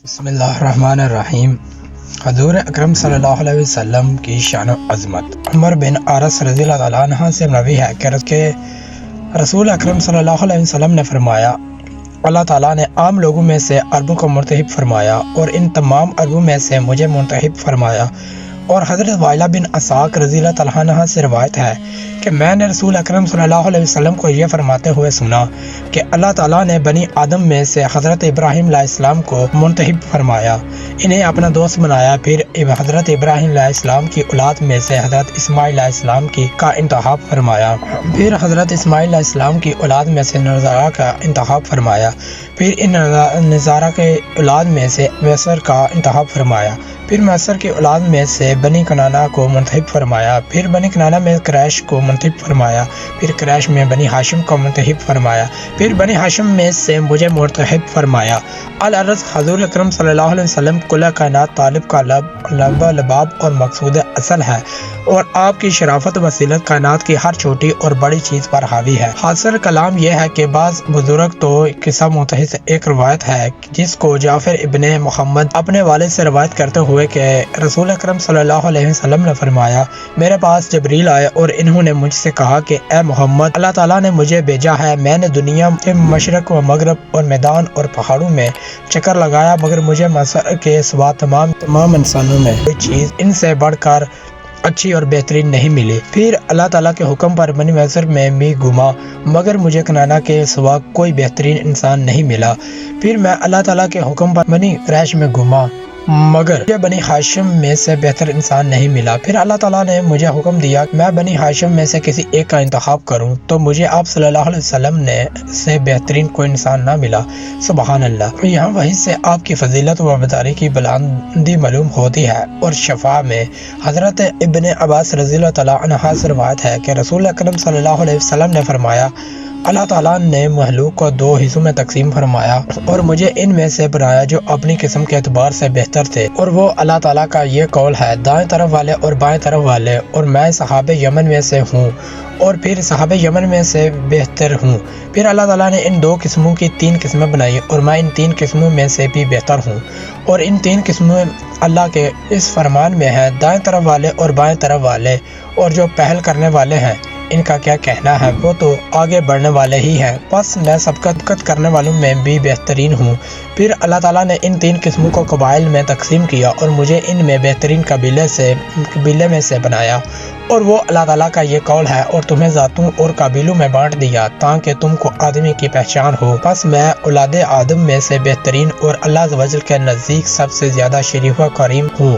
بسم اللہ الرحمن الرحیم۔ حضور اکرم صلی اللہ علیہ وسلم کی شان و عظمت۔ عمر بن عارص رضی اللہ تعالیٰ عنہ سے مروی ہے کہ رسول اکرم صلی اللہ علیہ وسلم نے فرمایا، اللہ تعالیٰ نے عام لوگوں میں سے عربوں کو منتخب فرمایا اور ان تمام عربوں میں سے مجھے منتخب فرمایا۔ اور حضرت وائلہ بن اساق رضی اللہ تعالیٰ عنہ سے روایت ہے کہ میں نے رسول اکرم صلی اللہ علیہ وسلم کو یہ فرماتے ہوئے سنا کہ اللہ تعالیٰ نے بنی آدم میں سے حضرت ابراہیم علیہ السلام کو منتخب فرمایا، انہیں اپنا دوست بنایا، پھر حضرت ابراہیم علیہ السلام کی اولاد میں سے حضرت اسماعیل علیہ السلام کا انتخاب فرمایا، پھر حضرت اسماعیل علیہ السلام کی اولاد میں سے نظارہ کا انتخاب فرمایا، پھر ان نظارہ کے اولاد میں سے میسر کا انتخاب فرمایا، پھر میسر کی اولاد میں سے بنی کنانہ کو منتخب فرمایا، پھر بنی کنانہ میں قریش کو منتخب فرمایا، پھر قریش میں بنی ہاشم کو منتخب فرمایا، پھر بنی ہاشم میں سے مجھے منتخب فرمایا۔ العرض حضور اکرم صلی اللہ علیہ وسلم کل کائنات طالب کا لباب اور مقصود اصل ہے، اور آپ کی شرافت و وسیلت کائنات کی ہر چھوٹی اور بڑی چیز پر حاوی ہے۔ حاصل کلام یہ ہے کہ بعض بزرگ تو قصہ متحد ایک روایت ہے جس کو جعفر ابن محمد اپنے والد سے روایت کرتے ہوئے کہ رسول اکرم صلی اللہ علیہ وسلم نے فرمایا، میرے پاس جبریل آئے اور انہوں نے مجھ سے کہا کہ اے محمد، اللہ تعالیٰ نے مجھے بھیجا ہے، میں نے دنیا کے مشرق و مغرب اور میدان اور پہاڑوں میں چکر لگایا، مگر مجھے مصر کے سوا تمام انسانوں میں کوئی چیز ان سے بڑھ کر اچھی اور بہترین نہیں ملی۔ پھر اللہ تعالیٰ کے حکم پر بنی میسر میں بھی گھوما، مگر مجھے کنانہ کے سوا کوئی بہترین انسان نہیں ملا۔ پھر میں اللہ تعالیٰ کے حکم پر بنی قریش میں گھوما، مگر مجھے بنی ہاشم میں سے بہتر انسان نہیں ملا۔ پھر اللہ تعالیٰ نے مجھے حکم دیا کہ میں بنی ہاشم میں سے کسی ایک کا انتخاب کروں، تو مجھے آپ صلی اللہ علیہ وسلم سے بہترین کوئی انسان نہ ملا۔ سبحان اللہ۔ یہاں وحی سے آپ کی فضیلت و وفاداری کی بلندی معلوم ہوتی ہے۔ اور شفاء میں حضرت ابن عباس رضی اللہ تعالیٰ عنہ سے روایت ہے کہ رسول اکرم صلی اللہ علیہ وسلم نے فرمایا، اللہ تعالیٰ نے مخلوق کو دو حصوں میں تقسیم فرمایا اور مجھے ان میں سے بنایا جو اپنی قسم کے اعتبار سے بہتر تھے، اور وہ اللہ تعالیٰ کا یہ قول ہے، دائیں طرف والے اور بائیں طرف والے، اور میں صحابہ یمن میں سے ہوں اور پھر صحابہ یمن میں سے بہتر ہوں۔ پھر اللہ تعالیٰ نے ان دو قسموں کی تین قسمیں بنائی اور میں ان تین قسموں میں سے بھی بہتر ہوں، اور ان تین قسمیں اللہ کے اس فرمان میں ہیں، دائیں طرف والے اور بائیں طرف والے، اور جو پہل کرنے والے ہیں ان کا کیا کہنا ہے، وہ تو آگے بڑھنے والے ہی ہیں، بس میں سبقت کرنے والوں میں بھی بہترین ہوں۔ پھر اللہ تعالیٰ نے ان تین قسموں کو قبائل میں تقسیم کیا اور مجھے ان میں بہترین قبیلے میں سے بنایا، اور وہ اللہ تعالیٰ کا یہ قول ہے، اور تمہیں ذاتوں اور قبیلوں میں بانٹ دیا تاکہ تم کو آدمی کی پہچان ہو، بس میں اولاد آدم میں سے بہترین اور اللہ عز و جل کے نزدیک سب سے زیادہ شریف و کریم ہوں،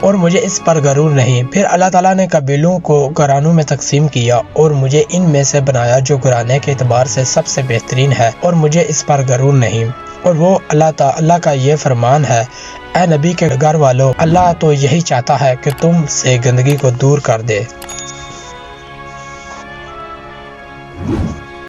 اور مجھے اس پر غرور نہیں۔ پھر اللہ تعالیٰ نے قبیلوں کو گھرانوں میں تقسیم کیا اور مجھے ان میں سے بنایا جو گھرانے کے اعتبار سے سب سے بہترین ہے، اور مجھے اس پر غرور نہیں۔ اور وہ اللہ کا یہ فرمان ہے، اے نبی کے گھر والوں، اللہ تو یہی چاہتا ہے کہ تم سے گندگی کو دور کر دے۔